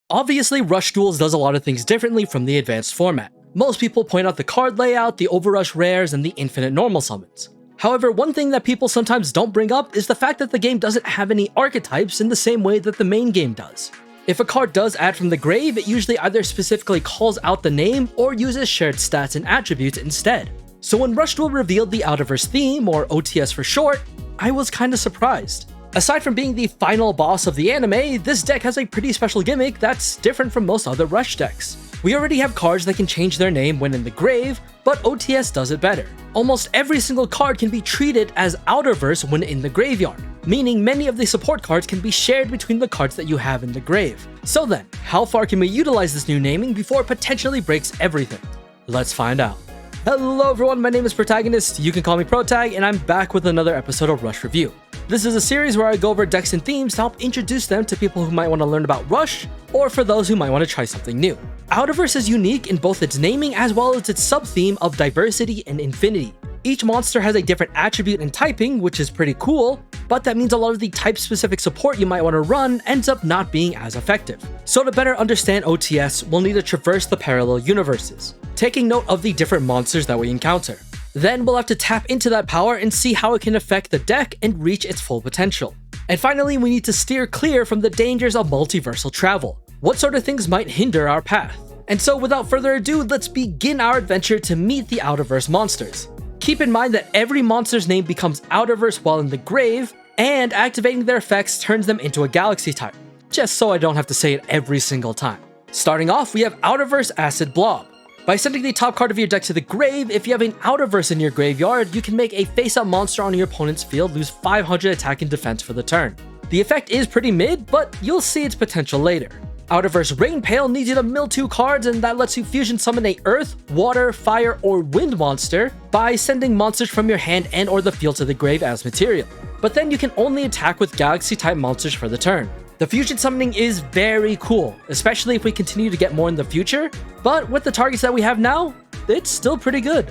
Obviously, Rush Duels does a lot of things differently from the advanced format. Most people point out the card layout, the overrush rares, and the infinite normal summons. However, one thing that people sometimes don't bring up is the fact that the game doesn't have any archetypes in the same way that the main game does. If a card does add from the grave, it usually either specifically calls out the name or uses shared stats and attributes instead. So when Rush Duel revealed the Outverse theme, or OTS for short, I was kinda surprised. Aside from being the final boss of the anime, this deck has a pretty special gimmick that's different from most other Rush decks. We already have cards that can change their name when in the grave, but OTS does it better. Almost every single card can be treated as Outverse when in the graveyard, meaning many of the support cards can be shared between the cards that you have in the grave. So then, how far can we utilize this new naming before it potentially breaks everything? Let's find out. Hello everyone, my name is Protagonist, you can call me Protag, and I'm back with another episode of Rush Review. This is a series where I go over decks and themes to help introduce them to people who might want to learn about Rush, or for those who might want to try something new. Outverse is unique in both its naming as well as its sub-theme of diversity and infinity. Each monster has a different attribute and typing, which is pretty cool, but that means a lot of the type-specific support you might want to run ends up not being as effective. So to better understand OTS, we'll need to traverse the parallel universes, taking note of the different monsters that we encounter. Then we'll have to tap into that power and see how it can affect the deck and reach its full potential. And finally, we need to steer clear from the dangers of multiversal travel. What sort of things might hinder our path? And so without further ado, let's begin our adventure to meet the Outverse monsters. Keep in mind that every monster's name becomes Outverse while in the grave, and activating their effects turns them into a galaxy type, just so I don't have to say it every single time. Starting off, we have Outverse Acid Blob. By sending the top card of your deck to the grave, if you have an Outverse in your graveyard, you can make a face-up monster on your opponent's field lose 500 attack and defense for the turn. The effect is pretty mid, but you'll see its potential later. Outverse Rain Pail needs you to mill 2 cards, and that lets you fusion summon a Earth, Water, Fire, or Wind monster by sending monsters from your hand and or the field to the grave as material. But then you can only attack with Galaxy-type monsters for the turn. The fusion summoning is very cool, especially if we continue to get more in the future, but with the targets that we have now, it's still pretty good.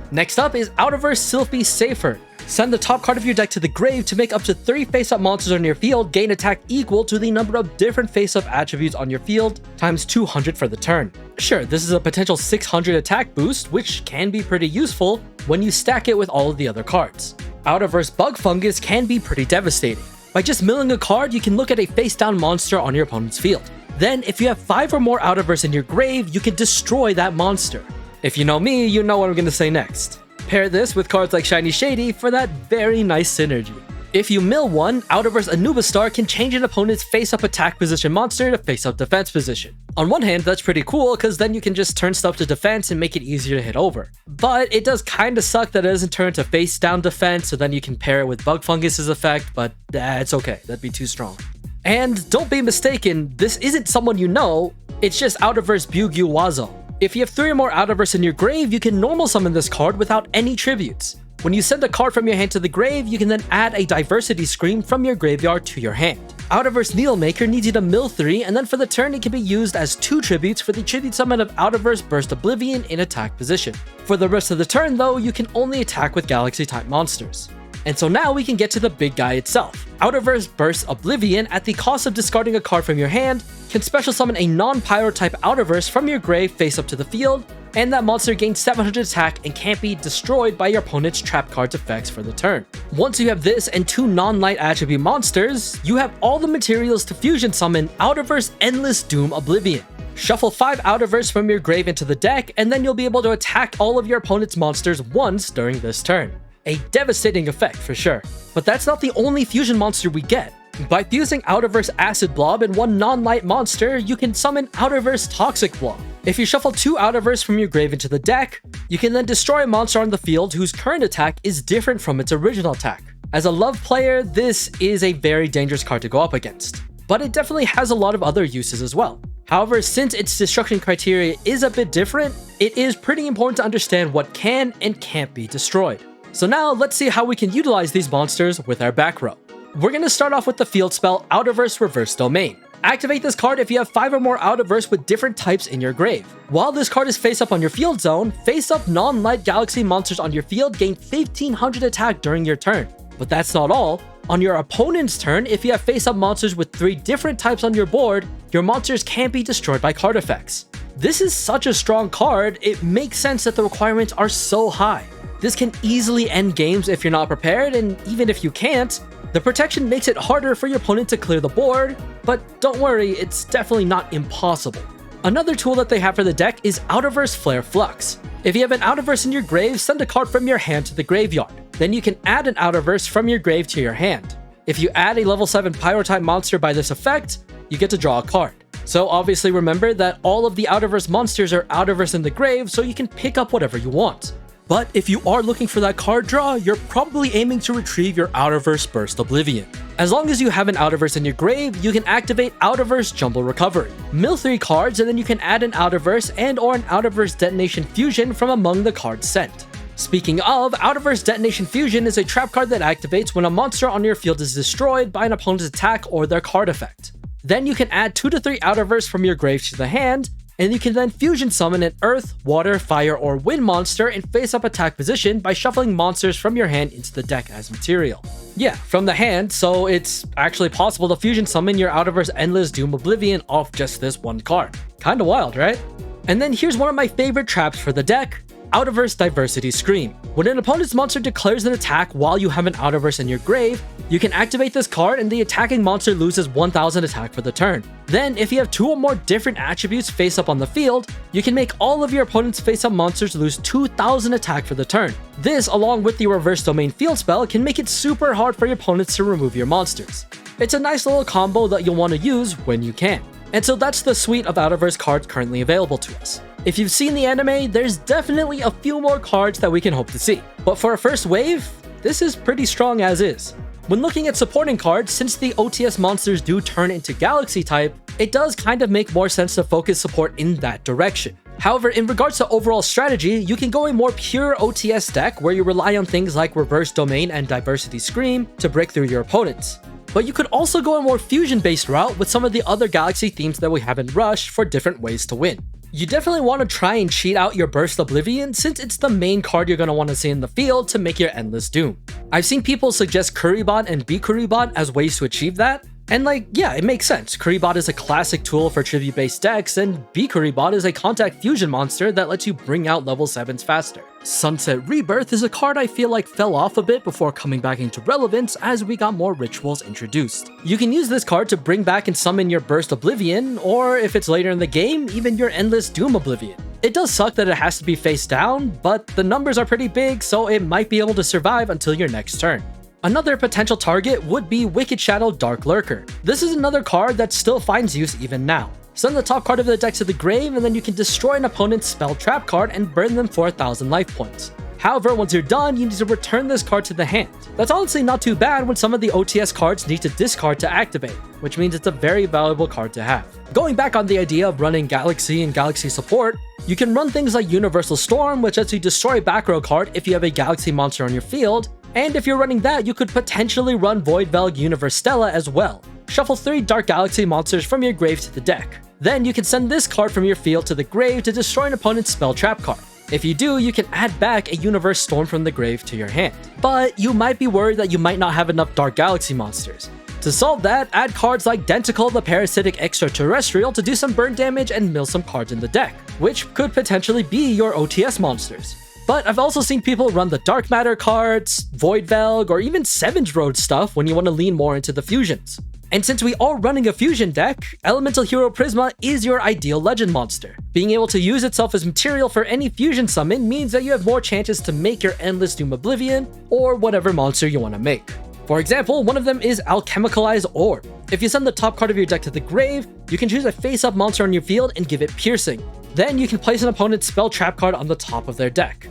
Next up is Outverse Sylphie Safer. Send the top card of your deck to the grave to make up to 3 face-up monsters on your field gain attack equal to the number of different face-up attributes on your field times 200 for the turn. Sure, this is a potential 600 attack boost, which can be pretty useful when you stack it with all of the other cards. Outverse Bug Fungus can be pretty devastating. By just milling a card, you can look at a face-down monster on your opponent's field. Then, if you have 5 or more Outverse in your grave, you can destroy that monster. If you know me, you know what I'm going to say next. Pair this with cards like Shiny Shady for that very nice synergy. If you mill one, Outverse Anubistar can change an opponent's face-up attack position monster to face-up defense position. On one hand, that's pretty cool because then you can just turn stuff to defense and make it easier to hit over. But it does kinda suck that it doesn't turn to face-down defense, so then you can pair it with Bug Fungus's effect, but it's okay, that'd be too strong. And don't be mistaken, this isn't someone you know, it's just Outverse Yugioh Wazo. If you have 3 or more Outverse in your grave, you can normal summon this card without any tributes. When you send a card from your hand to the grave, you can then add a diversity screen from your graveyard to your hand. Outverse Needlemaker needs you to mill 3, and then for the turn it can be used as 2 tributes for the tribute summon of Outverse Burst Oblivion in attack position. For the rest of the turn though, you can only attack with Galaxy type monsters. And so now we can get to the big guy itself. Outverse Burst Oblivion, at the cost of discarding a card from your hand, can special summon a non-pyro type Outverse from your grave face up to the field, and that monster gains 700 attack and can't be destroyed by your opponent's trap card's effects for the turn. Once you have this and 2 non-light attribute monsters, you have all the materials to fusion summon Outverse Endless Doom Oblivion. Shuffle 5 Outverse from your grave into the deck, and then you'll be able to attack all of your opponent's monsters once during this turn. A devastating effect for sure. But that's not the only fusion monster we get. By fusing Outverse Acid Blob and 1 non-light monster, you can summon Outverse Toxic Blob. If you shuffle 2 Outverse from your grave into the deck, you can then destroy a monster on the field whose current attack is different from its original attack. As a love player, this is a very dangerous card to go up against, but it definitely has a lot of other uses as well. However, since its destruction criteria is a bit different, it is pretty important to understand what can and can't be destroyed. So now let's see how we can utilize these monsters with our back row. We're going to start off with the field spell Outverse Reverse Domain. Activate this card if you have 5 or more Outverse with different types in your grave. While this card is face up on your field zone, face up non-light galaxy monsters on your field gain 1500 attack during your turn. But that's not all. On your opponent's turn, if you have face-up monsters with 3 different types on your board, your monsters can't be destroyed by card effects. This is such a strong card, it makes sense that the requirements are so high. This can easily end games if you're not prepared, and even if you can't, the protection makes it harder for your opponent to clear the board, but don't worry, it's definitely not impossible. Another tool that they have for the deck is OUTERVERSE Flare Flux. If you have an OUTERVERSE in your grave, send a card from your hand to the graveyard. Then you can add an OUTERVERSE from your grave to your hand. If you add a level 7 Pyro-type monster by this effect, you get to draw a card. So obviously remember that all of the OUTERVERSE monsters are OUTERVERSE in the grave, so you can pick up whatever you want. But if you are looking for that card draw, you're probably aiming to retrieve your OUTERVERSE Burst Oblivion. As long as you have an OUTERVERSE in your grave, you can activate OUTERVERSE Jumble Recovery. Mill 3 cards and then you can add an OUTERVERSE and or an OUTERVERSE Detonation Fusion from among the cards sent. Speaking of, OUTERVERSE Detonation Fusion is a trap card that activates when a monster on your field is destroyed by an opponent's attack or their card effect. Then you can add 2 to 3 OUTERVERSE from your grave to the hand, and you can then fusion summon an earth, water, fire, or wind monster in face-up attack position by shuffling monsters from your hand into the deck as material. Yeah, from the hand, so it's actually possible to fusion summon your OUTERVERSE Endless Doom Oblivion off just this one card. Kinda wild, right? And then here's one of my favorite traps for the deck, OUTERVERSE Diversity Scream. When an opponent's monster declares an attack while you have an OUTERVERSE in your grave, you can activate this card and the attacking monster loses 1000 attack for the turn. Then, if you have 2 or more different attributes face up on the field, you can make all of your opponent's face up monsters lose 2000 attack for the turn. This, along with the Reverse Domain field spell, can make it super hard for your opponents to remove your monsters. It's a nice little combo that you'll want to use when you can. And so that's the suite of OUTERVERSE cards currently available to us. If you've seen the anime, there's definitely a few more cards that we can hope to see. But for a first wave, this is pretty strong as is. When looking at supporting cards, since the OTS monsters do turn into Galaxy type, it does kind of make more sense to focus support in that direction. However, in regards to overall strategy, you can go a more pure OTS deck where you rely on things like Reverse Domain and Diversity Scream to break through your opponents. But you could also go a more fusion-based route with some of the other Galaxy themes that we have in Rush for different ways to win. You definitely want to try and cheat out your Burst Oblivion since it's the main card you're going to want to see in the field to make your Endless Doom. I've seen people suggest Kuribot and Bikuribot as ways to achieve that, and yeah, it makes sense. Kuribot is a classic tool for tribute-based decks, and Bikuribot is a contact fusion monster that lets you bring out level 7s faster. Sunset Rebirth is a card I feel like fell off a bit before coming back into relevance as we got more rituals introduced. You can use this card to bring back and summon your Burst Oblivion, or if it's later in the game, even your Endless Doom Oblivion. It does suck that it has to be face down, but the numbers are pretty big, so it might be able to survive until your next turn. Another potential target would be Wicked Shadow Dark Lurker. This is another card that still finds use even now. Send the top card of the deck to the grave and then you can destroy an opponent's spell trap card and burn them for 1000 life points. However, once you're done, you need to return this card to the hand. That's honestly not too bad when some of the OTS cards need to discard to activate, which means it's a very valuable card to have. Going back on the idea of running Galaxy and Galaxy support, you can run things like Universal Storm, which lets you destroy a back row card if you have a Galaxy monster on your field, and if you're running that, you could potentially run Voidvelg Universe Stella as well. Shuffle 3 Dark Galaxy monsters from your grave to the deck. Then you can send this card from your field to the grave to destroy an opponent's spell trap card. If you do, you can add back a Universe Storm from the grave to your hand. But you might be worried that you might not have enough Dark Galaxy monsters. To solve that, add cards like Denticle the Parasitic Extraterrestrial to do some burn damage and mill some cards in the deck, which could potentially be your OTS monsters. But I've also seen people run the Dark Matter cards, Voidvelg, or even Savage Road stuff when you want to lean more into the fusions. And since we are running a fusion deck, Elemental Hero Prisma is your ideal legend monster. Being able to use itself as material for any fusion summon means that you have more chances to make your Endless Doom Oblivion, or whatever monster you want to make. For example, one of them is Alchemicalized Orb. If you send the top card of your deck to the grave, you can choose a face-up monster on your field and give it Piercing. Then you can place an opponent's spell trap card on the top of their deck.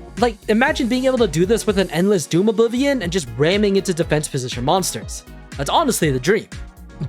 Imagine being able to do this with an Endless Doom Oblivion and just ramming into defense position monsters. That's honestly the dream.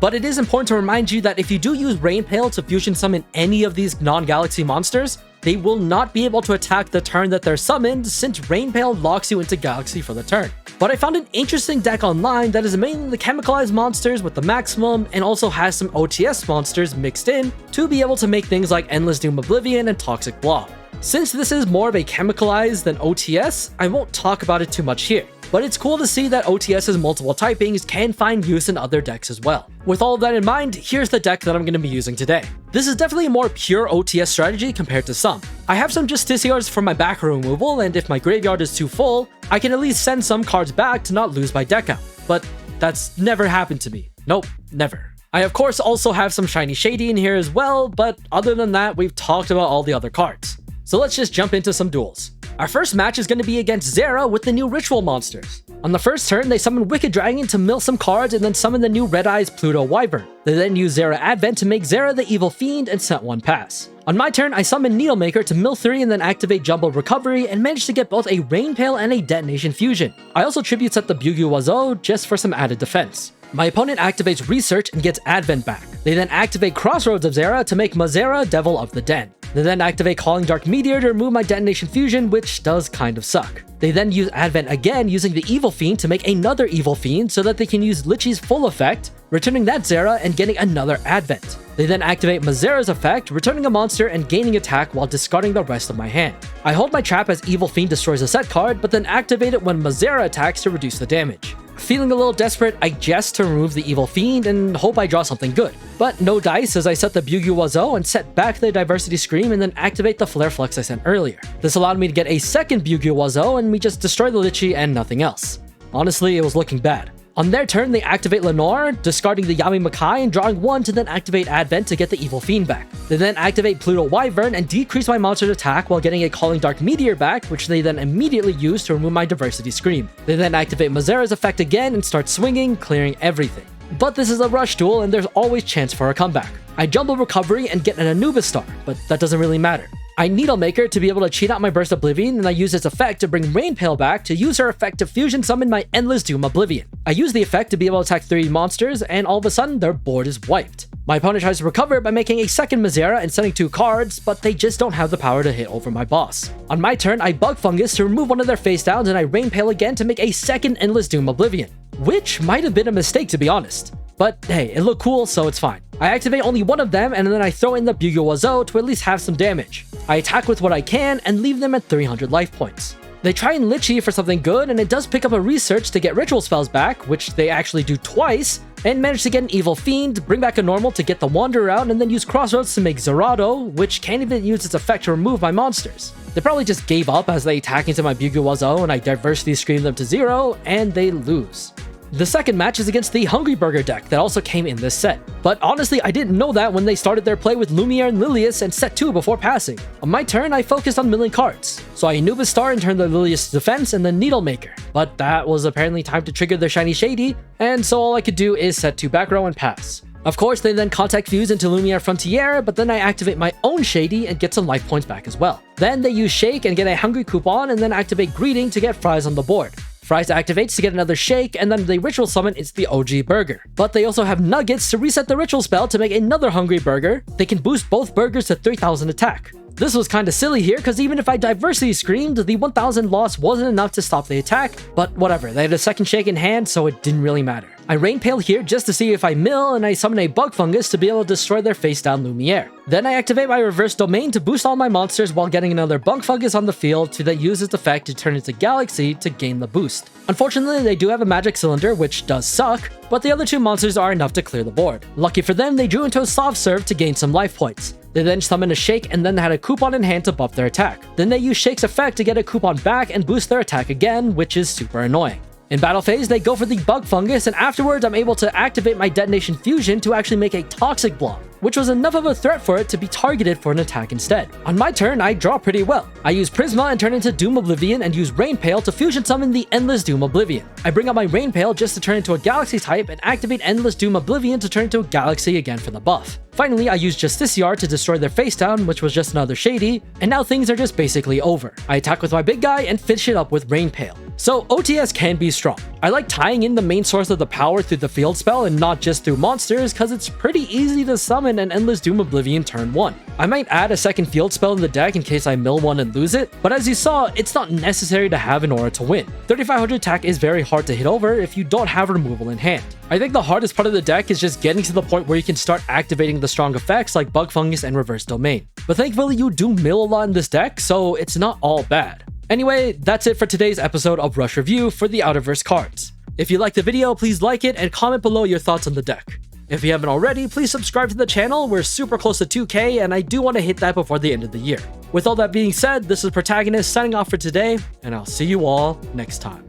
But it is important to remind you that if you do use Rainpale to fusion summon any of these non-Galaxy monsters, they will not be able to attack the turn that they're summoned since Rainpale locks you into Galaxy for the turn. But I found an interesting deck online that is mainly the chemicalized monsters with the maximum and also has some OTS monsters mixed in to be able to make things like Endless Doom Oblivion and Toxic Blob. Since this is more of a chemicalized than OTS, I won't talk about it too much here. but it's cool to see that OTS's multiple typings can find use in other decks as well. With all of that in mind, here's the deck that I'm going to be using today. This is definitely a more pure OTS strategy compared to some. I have some Justiciars for my back row removal, and if my graveyard is too full, I can at least send some cards back to not lose my deck out. But that's never happened to me. Nope, never. I of course also have some Shiny Shady in here as well, but other than that, we've talked about all the other cards. So let's just jump into some duels. Our first match is going to be against Zera with the new Ritual Monsters. On the first turn, they summon Wicked Dragon to mill some cards and then summon the new Red Eyes Pluto Wyvern. They then use Zera Advent to make Zera the Evil Fiend and sent one pass. On my turn, I summon Needlemaker to mill 3 and then activate Jumbo Recovery and manage to get both a Rain Pail and a Detonation Fusion. I also tribute set the Yugioh just for some added defense. My opponent activates Research and gets Advent back. They then activate Crossroads of Zera to make Mazera Devil of the Den. They then activate Calling Dark Meteor to remove my Detonation Fusion, which does kind of suck. They then use Advent again using the Evil Fiend to make another Evil Fiend so that they can use Lichi's full effect, returning that Zera and getting another Advent. They then activate Mazera's effect, returning a monster and gaining attack while discarding the rest of my hand. I hold my trap as Evil Fiend destroys a set card, but then activate it when Mazera attacks to reduce the damage. Feeling a little desperate, I jest to remove the Evil Fiend and hope I draw something good. But no dice as I set the Yugioh and set back the Diversity Scream and then activate the Flare Flux I sent earlier. This allowed me to get a second Yugioh and we just destroy the Lichi and nothing else. Honestly, it was looking bad. On their turn, they activate Lenore, discarding the Yami Makai and drawing 1 to then activate Advent to get the Evil Fiend back. They then activate Pluto Wyvern and decrease my monster's attack while getting a Calling Dark Meteor back, which they then immediately use to remove my Diversity Scream. They then activate Mazera's effect again and start swinging, clearing everything. But this is a rush duel and there's always chance for a comeback. I Jumbo Recovery and get an Anubis Star, but that doesn't really matter. I Needlemaker to be able to cheat out my Burst Oblivion, and I use its effect to bring Rain Pail back to use her effect to fusion summon my Endless Doom Oblivion. I use the effect to be able to attack 3 monsters, and all of a sudden, their board is wiped. My opponent tries to recover by making a second Mazera and sending 2 cards, but they just don't have the power to hit over my boss. On my turn, I Bug Fungus to remove one of their face downs, and I Rain Pail again to make a second Endless Doom Oblivion, which might have been a mistake to be honest. But hey, it looked cool, so it's fine. I activate only one of them, and then I throw in the Yugioh to at least have some damage. I attack with what I can, and leave them at 300 life points. They try and Lichi for something good, and it does pick up a Research to get Ritual spells back, which they actually do twice, and manage to get an Evil Fiend, bring back a normal to get the Wanderer out, and then use Crossroads to make Zerato, which can't even use its effect to remove my monsters. They probably just gave up as they attack into my Yugioh and I Diversity Scream them to 0, and they lose. The second match is against the Hungry Burger deck that also came in this set. But honestly, I didn't know that when they started their play with Lumiere and Lilius and set 2 before passing. On my turn, I focused on milling cards. So I Anubis Star and turned the Lilius to defense and then Needlemaker. But that was apparently time to trigger their Shiny Shady, and so all I could do is set 2 back row and pass. Of course, they then Contact Fuse into Lumiere Frontier, but then I activate my own Shady and get some life points back as well. Then they use Shake and get a Hungry Coupon and then activate Greeting to get Fries on the board. Fries activates to get another Shake, and then they Ritual Summon it's the OG Burger. But they also have Nuggets to reset the Ritual spell to make another Hungry Burger. They can boost both burgers to 3000 attack. This was kinda silly here, because even if I Diversity Screamed, the 1000 loss wasn't enough to stop the attack, but whatever, they had a second Shake in hand, so it didn't really matter. I Rain Pail here just to see if I mill, and I summon a Bug Fungus to be able to destroy their face down Lumiere. Then I activate my Reverse Domain to boost all my monsters while getting another Bug Fungus on the field to then use its effect to turn into Galaxy to gain the boost. Unfortunately, they do have a Magic Cylinder, which does suck, but the other 2 monsters are enough to clear the board. Lucky for them, they drew into a Soft Serve to gain some life points. They then summon a Shake and then had a Coupon in hand to buff their attack. Then they use Shake's effect to get a Coupon back and boost their attack again, which is super annoying. In battle phase, they go for the Bug Fungus, and afterwards I'm able to activate my Detonation Fusion to actually make a Toxic Block, which was enough of a threat for it to be targeted for an attack instead. On my turn, I draw pretty well. I use Prisma and turn into Doom Oblivion and use Rain Pail to fusion summon the Endless Doom Oblivion. I bring out my Rain Pail just to turn into a Galaxy type and activate Endless Doom Oblivion to turn into a Galaxy again for the buff. Finally, I use Justiciar to destroy their face down, which was just another Shady, and now things are just basically over. I attack with my big guy and finish it up with Rain Pail. So OTS can be strong. I like tying in the main source of the power through the field spell and not just through monsters, because it's pretty easy to summon an Endless Doom Oblivion turn 1. I might add a second field spell in the deck in case I mill one and lose it, but as you saw, it's not necessary to have in order to win. 3500 attack is very hard to hit over if you don't have removal in hand. I think the hardest part of the deck is just getting to the point where you can start activating the strong effects like Bug Fungus and Reverse Domain. But thankfully you do mill a lot in this deck, so it's not all bad. Anyway, that's it for today's episode of Rush Review for the Outverse cards. If you liked the video, please like it and comment below your thoughts on the deck. If you haven't already, please subscribe to the channel. We're super close to 2K and I do want to hit that before the end of the year. With all that being said, this is Protagonist signing off for today, and I'll see you all next time.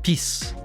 Peace.